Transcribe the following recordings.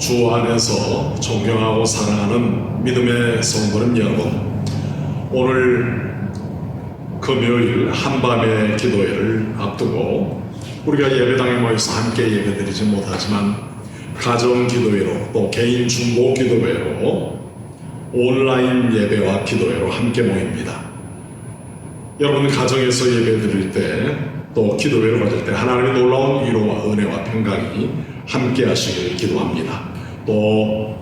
주 안에서 존경하고 사랑하는 믿음의 성도님 여러분, 오늘 금요일 한밤의 기도회를 앞두고 우리가 예배당에 모여서 함께 예배드리지 못하지만 가정 기도회로 또 개인 중보 기도회로 온라인 예배와 기도회로 함께 모입니다. 여러분 가정에서 예배드릴 때 또 기도회를 받을 때 하나님의 놀라운 위로와 은혜와 평강이 함께 하시길 기도합니다. 또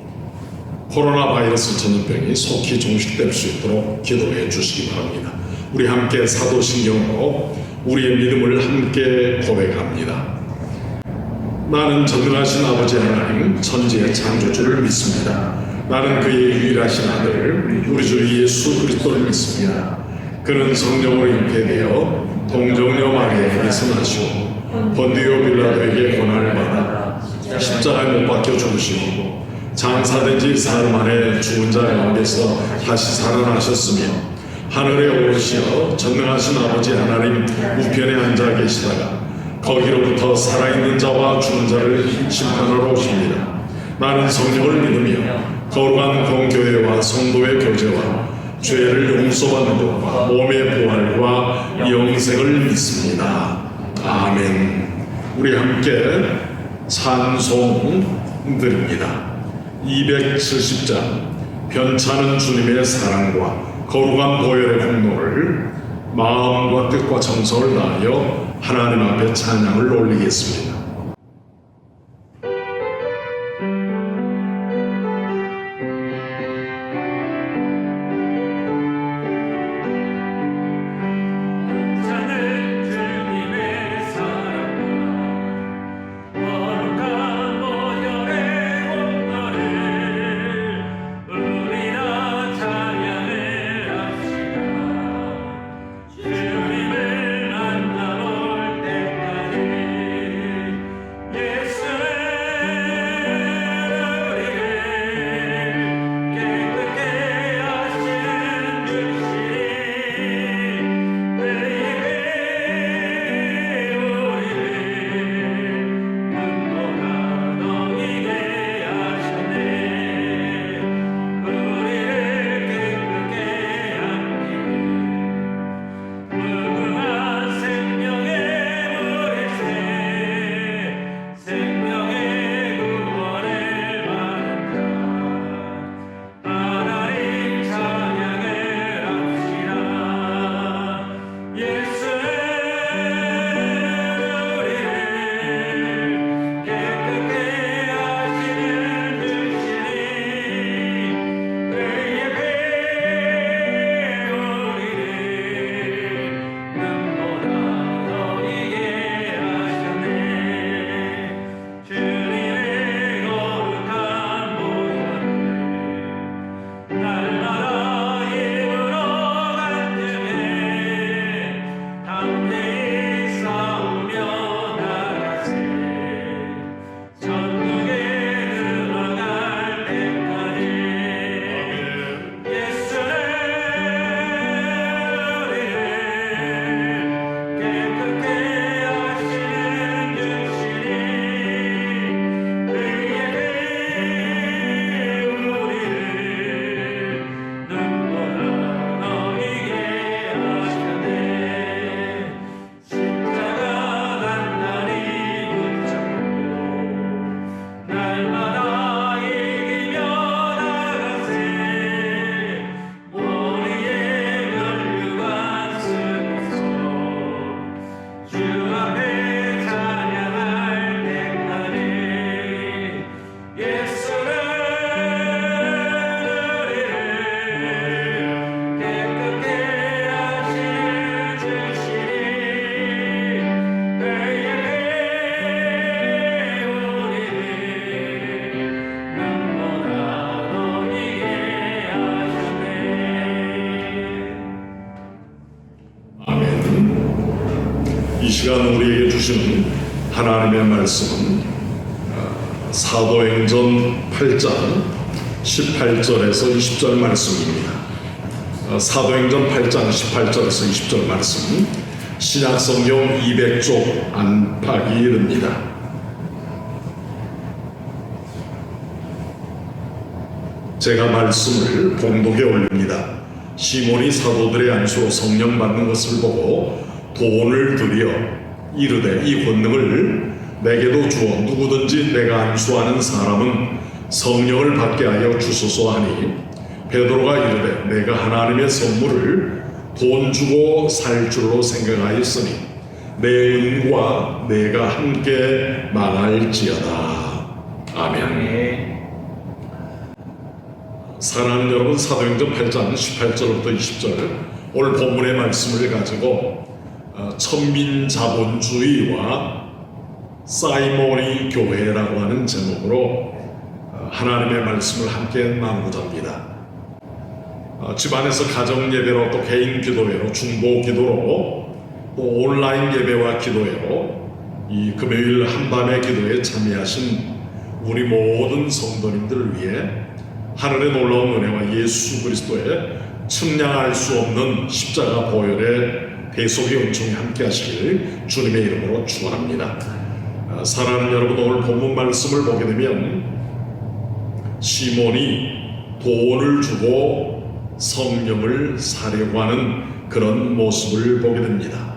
코로나 바이러스 전염병이 속히 종식될 수 있도록 기도해 주시기 바랍니다. 우리 함께 사도신경으로 우리의 믿음을 함께 고백합니다. 나는 전능하신 아버지 하나님 천지의 창조주를 믿습니다. 나는 그의 유일하신 아들 우리 주 예수 그리스도를 믿습니다. 그는 성령으로 잉태되어 동정녀 마리아에게서 나시고 본디오 빌라도에게 고난을 받아 십자가에 못 박혀 죽으시고 장사된 지 사흘 만에 죽은 자 가운데서 다시 살아나셨으며 하늘에 오르시어 전능하신 아버지 하나님 우편에 앉아 계시다가 거기로부터 살아있는 자와 죽은 자를 심판하러 오십니다. 나는 성령을 믿으며 거룩한 공교회와 성도의 교제와 죄를 용서받는 것과 몸의 부활과 영생을 믿습니다. 아멘. 우리 함께 찬송 드립니다. 270장 변찮은 주님의 사랑과 거룩한 보혈의 공로를 마음과 뜻과 정성을 다하여 하나님 앞에 찬양을 올리겠습니다. 이 시간 우리에게 주시는 하나님의 말씀은 사도행전 8장 18절에서 20절 말씀입니다. 사도행전 8장 18절에서 20절 말씀, 신약성경 200쪽 안팎이 이릅니다. 제가 말씀을 봉독에 올립니다. 시몬이 사도들의 안수로 성령 받는 것을 보고 돈을 들여 이르되 이 권능을 내게도 주어 누구든지 내가 안수하는 사람은 성령을 받게 하여 주소서 하니 베드로가 이르되 내가 하나님의 선물을 돈 주고 살 줄로 생각하였으니 내 은과 내가 함께 망할지어다. 아멘. 사랑하는 여러분, 사도행전 8장 18절부터 20절 오늘 본문의 말씀을 가지고 천민자본주의와 사이몬의 교회라고 하는 제목으로 하나님의 말씀을 함께 나누고자 합니다. 집안에서 가정 예배로 또 개인 기도회로 중보 기도로 또 온라인 예배와 기도회로 이 금요일 한밤의 기도에 참여하신 우리 모든 성도님들을 위해 하늘의 놀라운 은혜와 예수 그리스도의 측량할 수 없는 십자가 보혈의 대속의 은총이 함께 하시길 주님의 이름으로 축원합니다. 사랑하는 여러분, 오늘 본문 말씀을 보게 되면 시몬이 돈을 주고 성령을 사려고 하는 그런 모습을 보게 됩니다.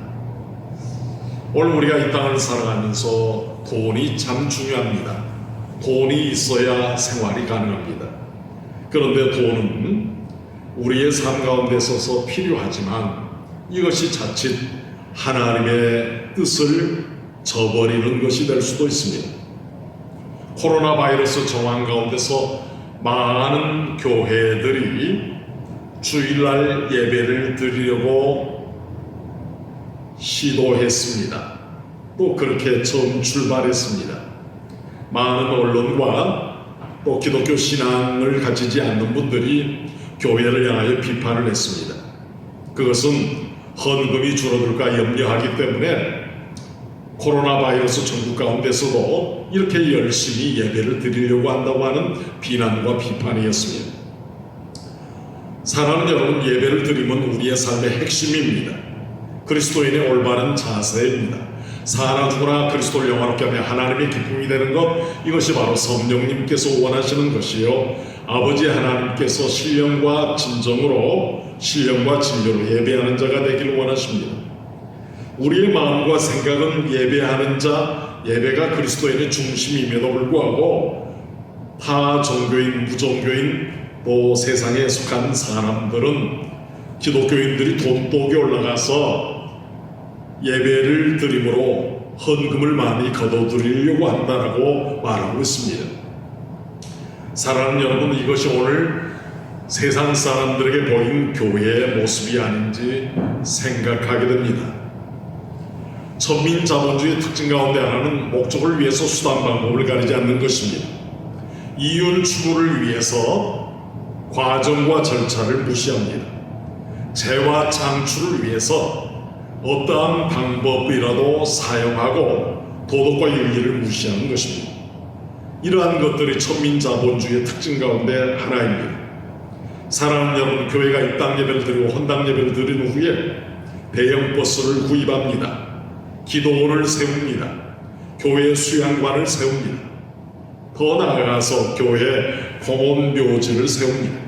오늘 우리가 이 땅을 살아가면서 돈이 참 중요합니다. 돈이 있어야 생활이 가능합니다. 그런데 돈은 우리의 삶 가운데 있어서 필요하지만 이것이 자칫 하나님의 뜻을 저버리는 것이 될 수도 있습니다. 코로나 바이러스 정황 가운데서 많은 교회들이 주일날 예배를 드리려고 시도했습니다. 또 그렇게 처음 출발했습니다. 많은 언론과 또 기독교 신앙을 가지지 않는 분들이 교회를 향하여 비판을 했습니다. 그것은 헌금이 줄어들까 염려하기 때문에 코로나 바이러스 전국 가운데서도 이렇게 열심히 예배를 드리려고 한다고 하는 비난과 비판이었습니다. 사랑하는 여러분, 예배를 드리면 우리의 삶의 핵심입니다. 그리스도인의 올바른 자세입니다. 사나 죽으나 그리스도를 영화롭게 하며 하나님의 기쁨이 되는 것, 이것이 바로 성령님께서 원하시는 것이요 아버지 하나님께서 신령과 진정으로 신령과 진료로 예배하는 자가 되기를 원하십니다. 우리의 마음과 생각은 예배하는 자, 예배가 그리스도인의 중심임에도 불구하고 타 종교인, 무종교인, 또 세상에 속한 사람들은 기독교인들이 돈독에 올라가서 예배를 드림으로 헌금을 많이 거둬들이려고 한다라고 말하고 있습니다. 사랑하는 여러분, 이것이 오늘 세상 사람들에게 보인 교회의 모습이 아닌지 생각하게 됩니다. 천민자본주의의 특징 가운데 하나는 목적을 위해서 수단 방법을 가리지 않는 것입니다. 이윤 추구를 위해서 과정과 절차를 무시합니다. 재화 창출을 위해서 어떠한 방법이라도 사용하고 도덕과 윤리를 무시하는 것입니다. 이러한 것들이 천민자본주의의 특징 가운데 하나입니다. 사랑하는 여러분, 교회가 입당 예배를 드리고 헌당 예배를 드린 후에 대형 버스를 구입합니다. 기도원을 세웁니다. 교회 수양관을 세웁니다. 더 나아가서 교회 공원묘지를 세웁니다.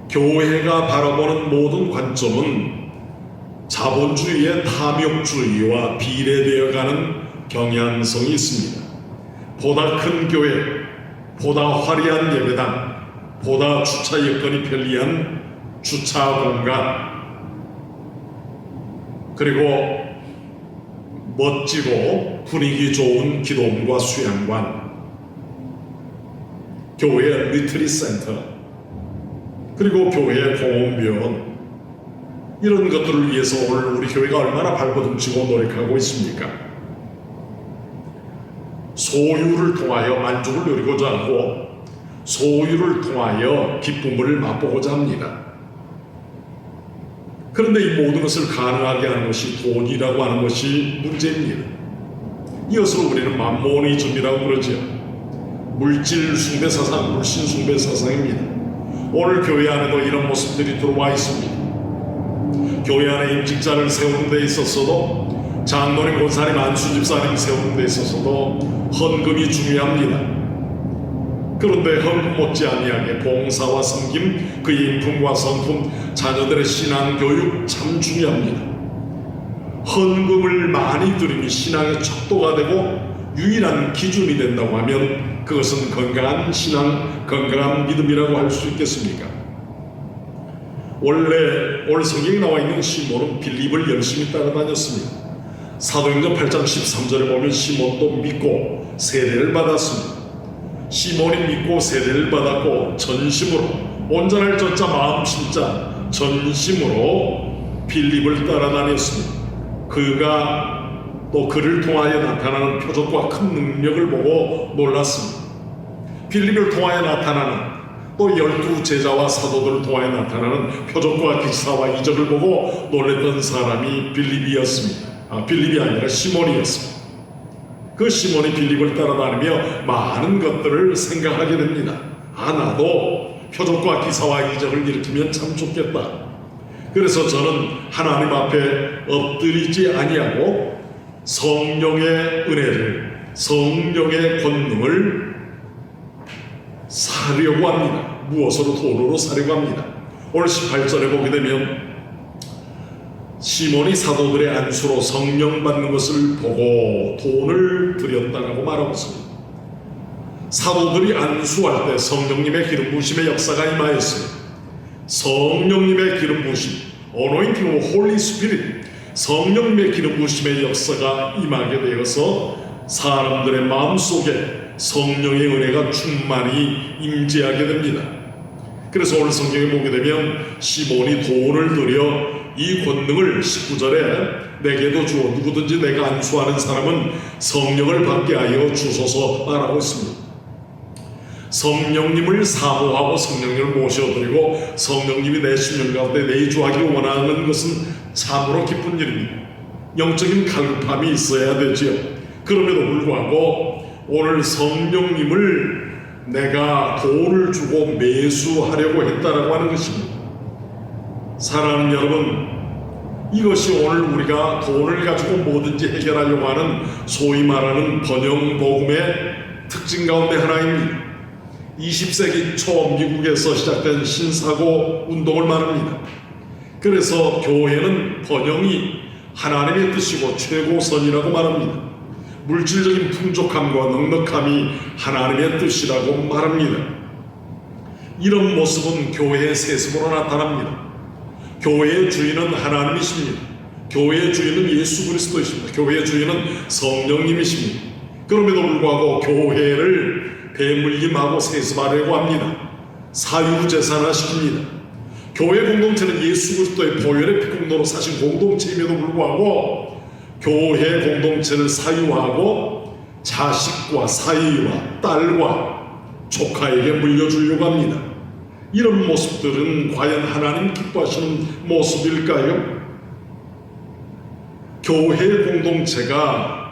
교회가 바라보는 모든 관점은 자본주의의 탐욕주의와 비례되어가는 경향성이 있습니다. 보다 큰 교회, 보다 화려한 예배당, 보다 주차 여건이 편리한 주차 공간, 그리고 멋지고 분위기 좋은 기도원과 수양관, 교회 리트릿 센터, 그리고 교회 공원묘, 이런 것들을 위해서 오늘 우리 교회가 얼마나 발버둥치고 노력하고 있습니까? 소유를 통하여 만족을 누리고자 하고 소유를 통하여 기쁨을 맛보고자 합니다. 그런데 이 모든 것을 가능하게 하는 것이 돈이라고 하는 것이 문제입니다. 이것을 우리는 맘모니즘이라고 그러죠. 물질 숭배 사상, 물신 숭배 사상입니다. 오늘 교회 안에도 이런 모습들이 들어와 있습니다. 교회 안에 임직자를 세우는 데 있어서도, 장로님, 권사님, 안수 집사님 세우는 데 있어서도 헌금이 중요합니다. 그런데 헌금 못지 아니하게 봉사와 섬김, 그의 인품과 성품, 자녀들의 신앙 교육 참 중요합니다. 헌금을 많이 드림이 신앙의 척도가 되고 유일한 기준이 된다고 하면 그것은 건강한 신앙, 건강한 믿음이라고 할 수 있겠습니까? 원래 오늘 성경에 나와 있는 시몬은 빌립을 열심히 따라다녔습니다. 사도행전 8장 13절에 보면 시몬도 믿고 세례를 받았습니다. 시몬이 믿고 세례를 받았고 전심으로, 온전할 전자 마음 심자 전심으로 빌립을 따라다녔습니다. 그가 또 그를 통하여 나타나는 표적과 큰 능력을 보고 놀랐습니다. 빌립을 통하여 나타나는 또 12 제자와 사도들을 통하여 나타나는 표적과 기사와 이적을 보고 놀랬던 사람이 빌립이었습니다. 빌립이 아니라 시몬이었습니다. 그 시몬이 빌립을 따라다니며 많은 것들을 생각하게 됩니다. 나도 표적과 기사와 이적을 일으키면 참 좋겠다. 그래서 저는 하나님 앞에 엎드리지 아니하고 성령의 은혜를, 성령의 권능을 사려고 합니다. 무엇으로? 돈으로 사려고 합니다. 오늘 18절에 보게 되면 시몬이 사도들의 안수로 성령 받는 것을 보고 돈을 드렸다라고 말하고 있습니다. 사도들이 안수할 때 성령님의 기름 부으심의 역사가 임하였습니다. 성령님의 기름 부으심, Anointing of Holy Spirit, 성령님의 기름 부으심의 역사가 임하게 되어서 사람들의 마음속에 성령의 은혜가 충만히 임재하게 됩니다. 그래서 오늘 성경에 보게 되면 시몬이 돈을 들여 이 권능을 19절에 내게도 주어 누구든지 내가 안수하는 사람은 성령을 받게 하여 주소서 말하고 있습니다. 성령님을 사모하고 성령님을 모셔드리고 성령님이 내 심령 가운데 내주하기를 원하는 것은 참으로 기쁜 일입니다. 영적인 갈급함이 있어야 되지요. 그럼에도 불구하고 오늘 성령님을 내가 돈을 주고 매수하려고 했다라고 하는 것입니다. 사랑하는 여러분, 이것이 오늘 우리가 돈을 가지고 뭐든지 해결하려고 하는 소위 말하는 번영복음의 특징 가운데 하나입니다. 20세기 초 미국에서 시작된 신사고 운동을 말합니다. 그래서 교회는 번영이 하나님의 뜻이고 최고선이라고 말합니다. 물질적인 풍족함과 넉넉함이 하나님의 뜻이라고 말합니다. 이런 모습은 교회의 세습으로 나타납니다. 교회의 주인은 하나님이십니다. 교회의 주인은 예수 그리스도이십니다. 교회의 주인은 성령님이십니다. 그럼에도 불구하고 교회를 배물림하고 세습하려고 합니다. 사유재산화 시킵니다. 교회 공동체는 예수 그리스도의 보혈의 피공로로 사신 공동체임에도 불구하고 교회 공동체를 사유하고 자식과 사위와 딸과 조카에게 물려주려고 합니다. 이런 모습들은 과연 하나님 기뻐하시는 모습일까요? 교회 공동체가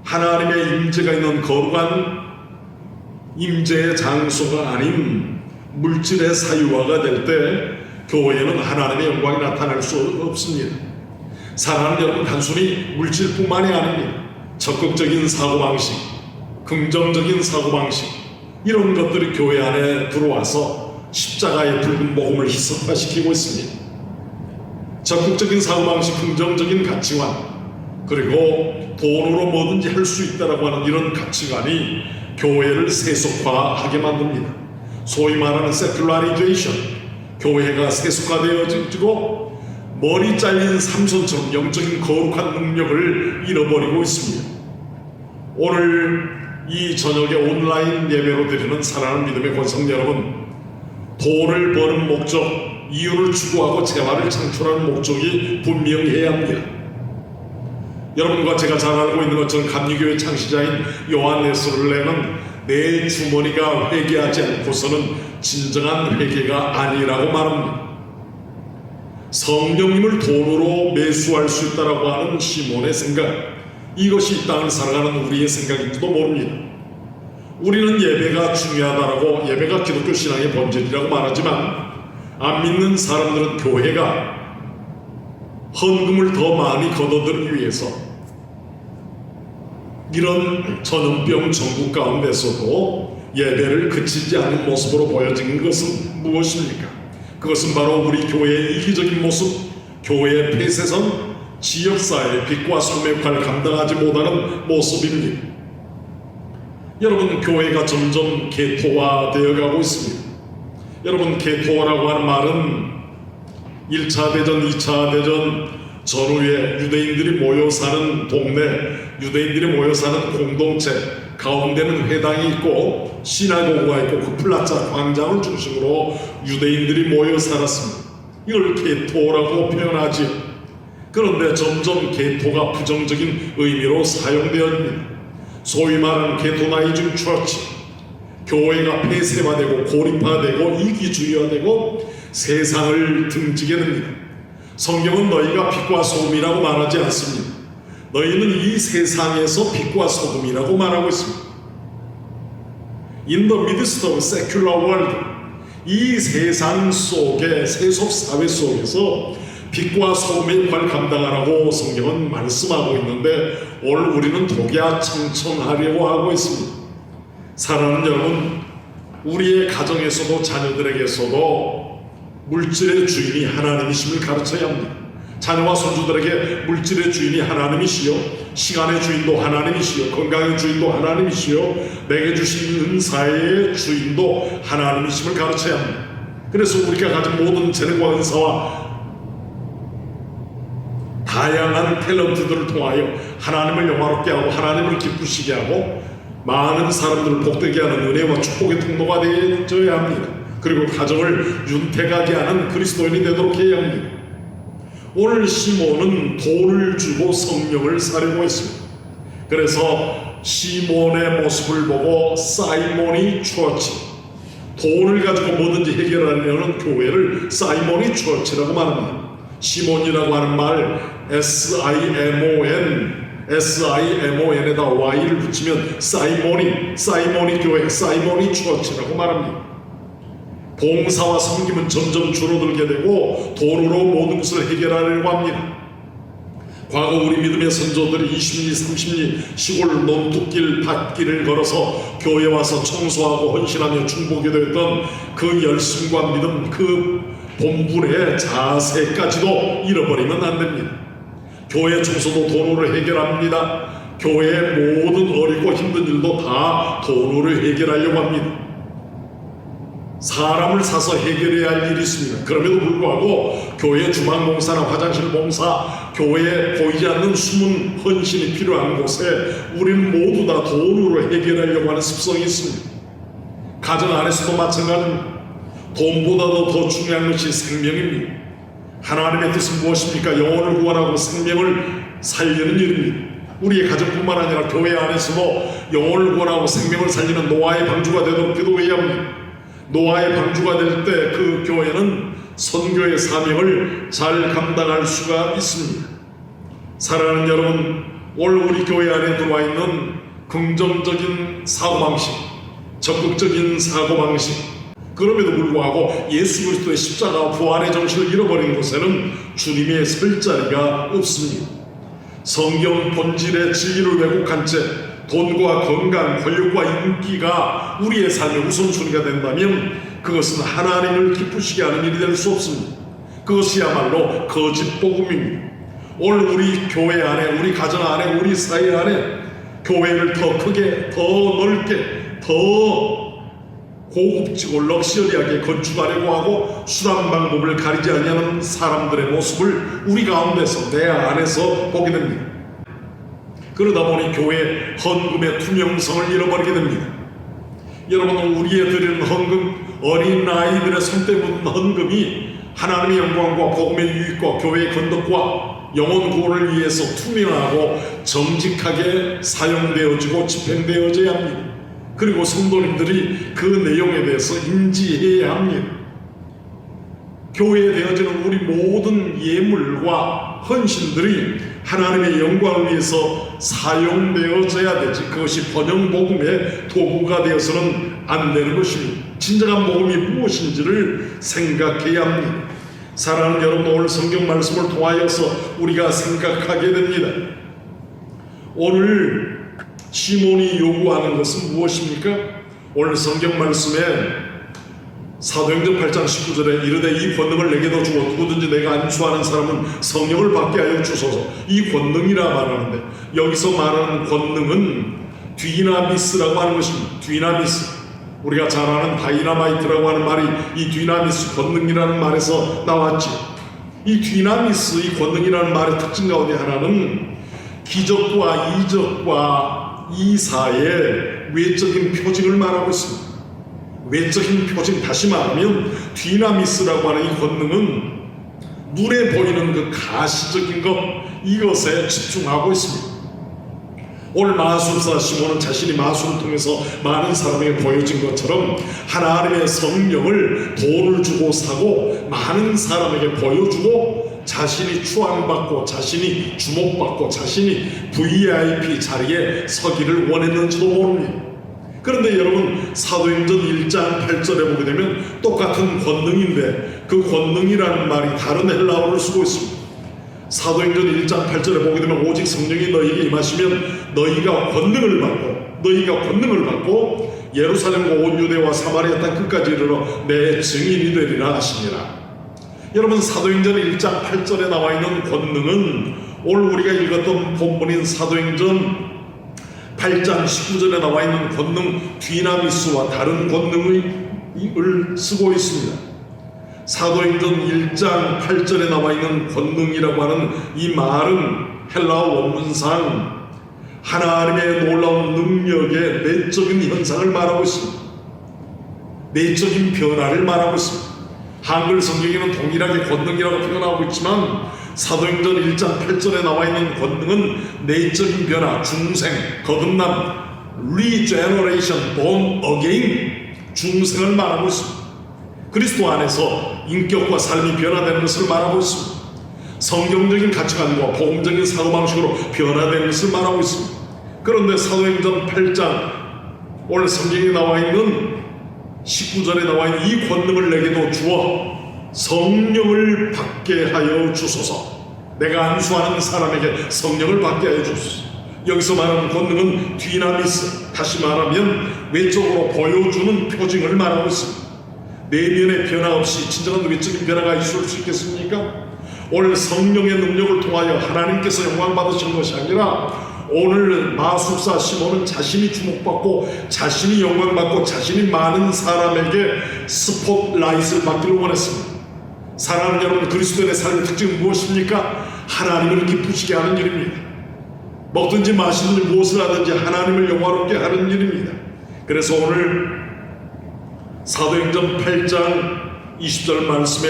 하나님의 임재가 있는 거룩한 임재의 장소가 아닌 물질의 사유화가 될 때 교회는 하나님의 영광이 나타날 수 없습니다. 사랑하는 여러분, 단순히 물질뿐만이 아닙니다. 적극적인 사고방식, 긍정적인 사고방식, 이런 것들이 교회 안에 들어와서 십자가의 붉은 복음을 희석화시키고 있습니다. 적극적인 사고방식, 긍정적인 가치관, 그리고 돈으로 뭐든지 할 수 있다라고 하는 이런 가치관이 교회를 세속화하게 만듭니다. 소위 말하는 세큘라리제이션, 교회가 세속화되어지고 머리 잘린 삼손처럼 영적인 거룩한 능력을 잃어버리고 있습니다. 오늘 이 저녁에 온라인 예배로 드리는 사랑하는 믿음의 권성 여러분, 돈을 버는 목적, 이윤을 추구하고 재화를 창출하는 목적이 분명해야 합니다. 여러분과 제가 잘 알고 있는 것처럼 감리교회 창시자인 요한 웨슬레는 내 주머니가 회개하지 않고서는 진정한 회개가 아니라고 말합니다. 성령님을 돈으로 매수할 수 있다라고 하는 시몬의 생각, 이것이 이 땅을 살아가는 우리의 생각인지도 모릅니다. 우리는 예배가 중요하다라고, 예배가 기독교 신앙의 본질이라고 말하지만 안 믿는 사람들은 교회가 헌금을 더 많이 거둬들이기 위해서 이런 전염병 전국 가운데서도 예배를 그치지 않는 모습으로 보여진 것은 무엇입니까? 그것은 바로 우리 교회의 이기적인 모습, 교회의 폐쇄성, 지역사회의 빛과 소금의 역할을 감당하지 못하는 모습입니다. 여러분, 교회가 점점 개토화되어가고 있습니다. 여러분, 개토화라고 하는 말은 1차 대전, 2차 대전 전후에 유대인들이 모여 사는 동네, 유대인들이 모여 사는 공동체 가운데는 회당이 있고 시나고그가 있고 그 플라자 광장을 중심으로 유대인들이 모여 살았습니다. 이걸 개토라고 표현하지요. 그런데 점점 개토가 부정적인 의미로 사용되었습니다. 소위 말하는 개토나이즘 처치, 교회가 폐쇄화되고 고립화되고 이기주의화되고 세상을 등지게 됩니다. 성경은 너희가 빛과 소금이라고 말하지 않습니다. 너희는 이 세상에서 빛과 소금이라고 말하고 있습니다. In the midst of secular world, 이 세상 속에 세속 사회 속에서 빛과 소금의 역할을 감당하라고 성경은 말씀하고 있는데 오늘 우리는 독야청청하려고 하고 있습니다. 사랑하는 여러분, 우리의 가정에서도 자녀들에게서도 물질의 주인이 하나님이심을 가르쳐야 합니다. 자녀와 손주들에게 물질의 주인이 하나님이시요, 시간의 주인도 하나님이시요, 건강의 주인도 하나님이시요, 내게 주신 은사의 주인도 하나님이심을 가르쳐야 합니다. 그래서 우리가 가진 모든 재능과 은사와 다양한 탤런트들을 통하여 하나님을 영화롭게 하고 하나님을 기쁘시게 하고 많은 사람들을 복되게 하는 은혜와 축복의 통로가 되어야 합니다. 그리고 가정을 윤택하게 하는 그리스도인이 되도록 해야 합니다. 오늘 시몬은 돈을 주고 성령을 사려고 했습니다. 그래서 시몬의 모습을 보고 사이몬이 처치, 돈을 가지고 뭐든지 해결하려는 교회를 사이몬이 처치라고 말합니다. 시몬이라고 하는 말 SIMON에다 Y를 붙이면 사이몬이 교회, 사이몬이 처치라고 말합니다. 봉사와 섬김은 점점 줄어들게 되고 돈으로 모든 것을 해결하려고 합니다. 과거 우리 믿음의 선조들이 20리, 30리 시골 논둑길, 밭길을 걸어서 교회 와서 청소하고 헌신하며 중보기도했던 그 열심과 믿음, 그 본분의 자세까지도 잃어버리면 안 됩니다. 교회 청소도 돈으로 해결합니다. 교회의 모든 어렵고 힘든 일도 다 돈으로 해결하려고 합니다. 사람을 사서 해결해야 할 일이 있습니다. 그럼에도 불구하고 교회 주방 봉사나 화장실 봉사, 교회에 보이지 않는 숨은 헌신이 필요한 곳에 우리는 모두 다 돈으로 해결하려고 하는 습성이 있습니다. 가정 안에서도 마찬가지입니다. 돈보다도 더 중요한 것이 생명입니다. 하나님의 뜻은 무엇입니까? 영혼을 구원하고 생명을 살리는 일입니다. 우리의 가정뿐만 아니라 교회 안에서도 영혼을 구원하고 생명을 살리는 노아의 방주가 되도록 기도해야 합니다. 노아의 방주가 될 때 그 교회는 선교의 사명을 잘 감당할 수가 있습니다. 사랑하는 여러분, 오늘 우리 교회 안에 들어와 있는 긍정적인 사고방식, 적극적인 사고방식, 그럼에도 불구하고 예수 그리스도의 십자가와 부활의 정신을 잃어버린 곳에는 주님의 설 자리가 없습니다. 성경 본질의 진리를 왜곡한 채 돈과 건강, 권력과 인기가 우리의 삶의 우선순위가 된다면 그것은 하나님을 기쁘시게 하는 일이 될 수 없습니다. 그것이야말로 거짓 복음입니다. 오늘 우리 교회 안에, 우리 가정 안에, 우리 사회 안에 교회를 더 크게, 더 넓게, 더 고급지고 럭셔리하게 건축하려고 하고 수단 방법을 가리지 아니하는 사람들의 모습을 우리 가운데서, 내 안에서 보게 됩니다. 그러다 보니 교회 헌금의 투명성을 잃어버리게 됩니다. 여러분, 우리의 드리는 헌금, 어린아이들의 손때 묻은 헌금이 하나님의 영광과 복음의 유익과 교회의 건덕과 영혼 구원을 위해서 투명하고 정직하게 사용되어지고 집행되어져야 합니다. 그리고 성도님들이 그 내용에 대해서 인지해야 합니다. 교회에 되어지는 우리 모든 예물과 헌신들이 하나님의 영광을 위해서 사용되어져야 되지, 그것이 번영복음의 도구가 되어서는 안 되는 것입니다. 진정한 복음이 무엇인지를 생각해야 합니다. 사랑하는 여러분, 오늘 성경 말씀을 통하여서 우리가 생각하게 됩니다. 오늘 시몬이 요구하는 것은 무엇입니까? 오늘 성경 말씀에 사도행전 8장 19절에 이르되 이 권능을 내게도 주고 누구든지 내가 안수하는 사람은 성령을 받게 하여 주소서. 이 권능이라 말하는데 여기서 말하는 권능은 뒤나미스라고 하는 것입니다. 뒤나미스. 우리가 잘 아는 다이나마이트라고 하는 말이 이 뒤나미스 권능이라는 말에서 나왔지. 이 뒤나미스, 이 권능이라는 말의 특징 가운데 하나는 기적과 이적과 이사의 외적인 표징을 말하고 있습니다. 외적인 표징, 다시 말하면 뒤나미스라고 하는 이 권능은 눈에 보이는 그 가시적인 것, 이것에 집중하고 있습니다. 오늘 마술사 시몬은 자신이 마술을 통해서 많은 사람에게 보여진 것처럼 하나님의 성령을 돈을 주고 사고 많은 사람에게 보여주고 자신이 추앙받고 자신이 주목받고 자신이 VIP 자리에 서기를 원했는지도 모릅니다. 그런데 여러분, 사도행전 1장 8절에 보게 되면 똑같은 권능인데 그 권능이라는 말이 다른 헬라어를 쓰고 있습니다. 사도행전 1장 8절에 보게 되면 오직 성령이 너희에게 임하시면 너희가 권능을 받고 예루살렘과 온 유대와 사마리아 땅 끝까지 이르러 내 증인이 되리라 하시니라. 여러분, 사도행전 1장 8절에 나와 있는 권능은 오늘 우리가 읽었던 본문인 사도행전 8장 19절에 나와 있는 권능 뒤나미스와 다른 권능을 쓰고 있습니다. 사도행전 1장 8절에 나와 있는 권능이라고 하는 이 말은 헬라어 원문상 하나님의 놀라운 능력의 내적인 현상을 말하고 있습니다. 내적인 변화를 말하고 있습니다. 한글 성경에는 동일하게 권능이라고 표현하고 있지만 사도행전 1장 8절에 나와 있는 권능은 내적인 변화, 중생, 거듭남, regeneration, born again, 중생을 말하고 있습니다. 그리스도 안에서 인격과 삶이 변화되는 것을 말하고 있습니다. 성경적인 가치관과 복음적인 사고방식으로 변화되는 것을 말하고 있습니다. 그런데 사도행전 8장 오늘 성경에 나와 있는 19절에 나와 있는 이 권능을 내게도 주어 성령을 받게 하여 주소서. 내가 안수하는 사람에게 성령을 받게 하여 주소서. 여기서 말하는 권능은 뒤나미스, 다시 말하면 외적으로 보여주는 표징을 말하고 있습니다. 내면의 변화 없이 진정한 외적인 변화가 있을 수 있겠습니까? 오늘 성령의 능력을 통하여 하나님께서 영광 받으시는 것이 아니라 오늘 마술사 시몬은 자신이 주목받고 자신이 영광받고 자신이 많은 사람에게 스포트라이트를 받기를 원했습니다. 사랑하는 여러분, 그리스도인의 삶의 특징은 무엇입니까? 하나님을 기쁘시게 하는 일입니다. 먹든지 마시든지 무엇을 하든지 하나님을 영화롭게 하는 일입니다. 그래서 오늘 사도행전 8장 20절 말씀에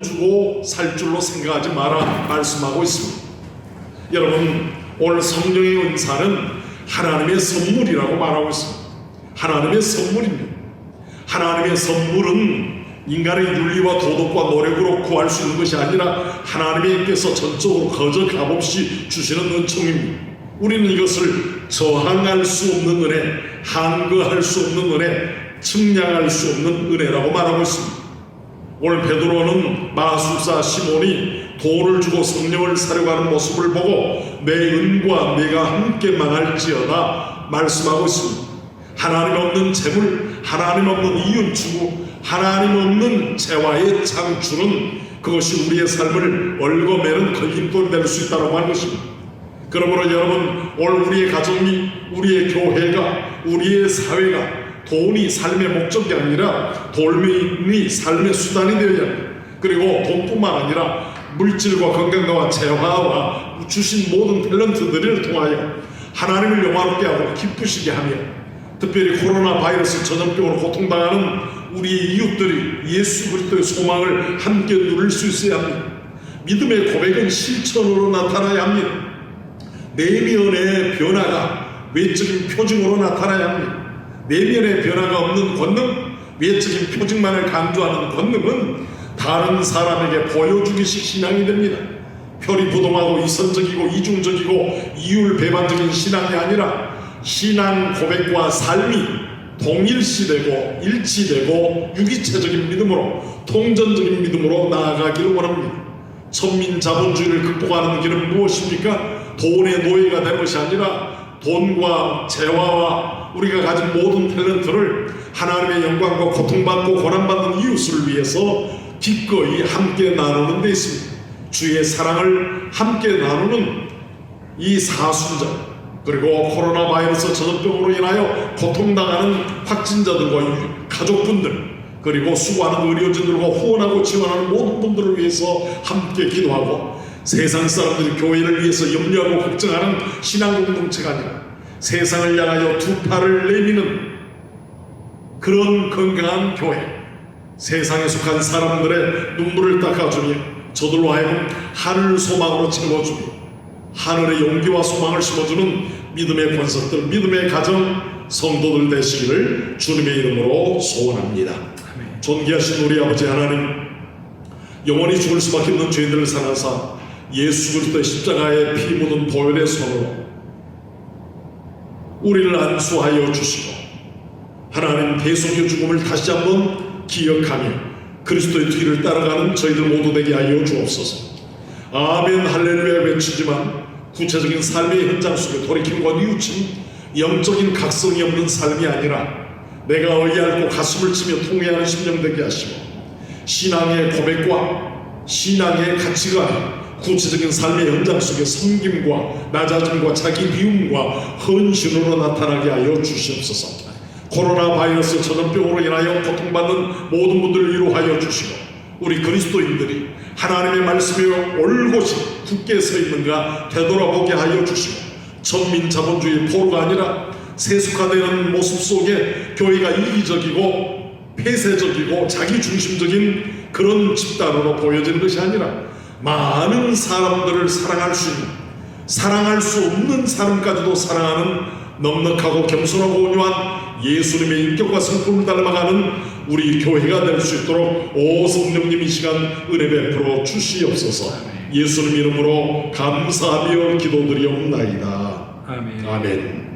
주고 살 줄로 생각하지 마라 말씀하고 있습니다. 여러분, 오늘 성령의 은사는 하나님의 선물이라고 말하고 있습니다. 하나님의 선물입니다. 하나님의 선물은 인간의 윤리와 도덕과 노력으로 구할 수 있는 것이 아니라 하나님께서 전적으로 거저 값없이 주시는 은총입니다. 우리는 이것을 저항할 수 없는 은혜, 한거할 수 없는 은혜, 측량할 수 없는 은혜라고 말하고 있습니다. 오늘 베드로는 마술사 시몬이 돈을 주고 성령을 사려고 하는 모습을 보고 내 은과 내가 함께 망할지어다 말씀하고 있습니다. 하나님 없는 재물, 하나님 없는 이윤 추구, 하나님 없는 재화의 창출은 그것이 우리의 삶을 얽어매는 걸림돌이 될 수 있다고 하는 것입니다. 그러므로 여러분, 오늘 우리의 가정이, 우리의 교회가, 우리의 사회가 돈이 삶의 목적이 아니라 돈이 삶의 수단이 되어야 합니다. 그리고 돈뿐만 아니라 물질과 건강과 재화와 주신 모든 탤런트들을 통하여 하나님을 영화롭게 하고 기쁘시게 하며, 특별히 코로나 바이러스 전염병으로 고통당하는 우리의 이웃들이 예수 그리스도의 소망을 함께 누릴 수 있어야 합니다. 믿음의 고백은 실천으로 나타나야 합니다. 내면의 변화가 외적인 표징으로 나타나야 합니다. 내면의 변화가 없는 권능, 외적인 표징만을 강조하는 권능은 다른 사람에게 보여주기식 신앙이 됩니다. 표리부동하고 이선적이고 이중적이고 이율배반적인 신앙이 아니라 신앙 고백과 삶이 동일시되고 일치되고 유기체적인 믿음으로, 통전적인 믿음으로 나아가기를 원합니다. 천민자본주의를 극복하는 길은 무엇입니까? 돈의 노예가 되는 것이 아니라 돈과 재화와 우리가 가진 모든 탤런트를 하나님의 영광과 고통받고 고난받는 이웃을 위해서 기꺼이 함께 나누는 데 있습니다. 주의 사랑을 함께 나누는 이 사순절, 그리고 코로나 바이러스 전염병으로 인하여 고통당하는 확진자들과 가족분들, 그리고 수고하는 의료진들과 후원하고 지원하는 모든 분들을 위해서 함께 기도하고, 세상 사람들이 교회를 위해서 염려하고 걱정하는 신앙 공동체가 아니라 세상을 향하여 두 팔을 내미는 그런 건강한 교회, 세상에 속한 사람들의 눈물을 닦아주며 저들로 하여금 하늘 소망으로 채워주며 하늘의 용기와 소망을 심어주는 믿음의 권속들, 믿음의 가정 성도들 되시기를 주님의 이름으로 소원합니다. 존귀하신 우리 아버지 하나님, 영원히 죽을 수밖에 없는 죄인들을 사랑하사 예수 그리스도의 십자가의 피 묻은 보혈의 손으로 우리를 안수하여 주시고, 하나님 대속의 죽음을 다시 한번 기억하며 그리스도의 뒤를 따라가는 저희들 모두 되게 하여 주옵소서. 아멘 할렐루야 외치지만 구체적인 삶의 현장 속에 돌이킴과 뉘우침, 영적인 각성이 없는 삶이 아니라 내가 의지하고 가슴을 치며 통회하는 심령 되게 하시고, 신앙의 고백과 신앙의 가치가 구체적인 삶의 현장 속에 섬김과 낮아짐과 자기 비움과 헌신으로 나타나게 하여 주시옵소서. 코로나 바이러스 전염병으로 인하여 고통받는 모든 분들을 위로하여 주시고, 우리 그리스도인들이 하나님의 말씀에 올곧이 굳게 서 있는가 되돌아보게 하여 주시고, 천민자본주의 포로가 아니라 세속화되는 모습 속에 교회가 이기적이고 폐쇄적이고 자기중심적인 그런 집단으로 보여지는 것이 아니라 많은 사람들을 사랑할 수 있는, 사랑할 수 없는 사람까지도 사랑하는 넉넉하고 겸손하고 온유한 예수님의 인격과 성품을 닮아가는 우리 교회가 될 수 있도록 오 성령님 이 시간 은혜 베풀어 주시옵소서. 예수님 이름으로 감사하며 기도드리옵나이다. 아멘. 아멘.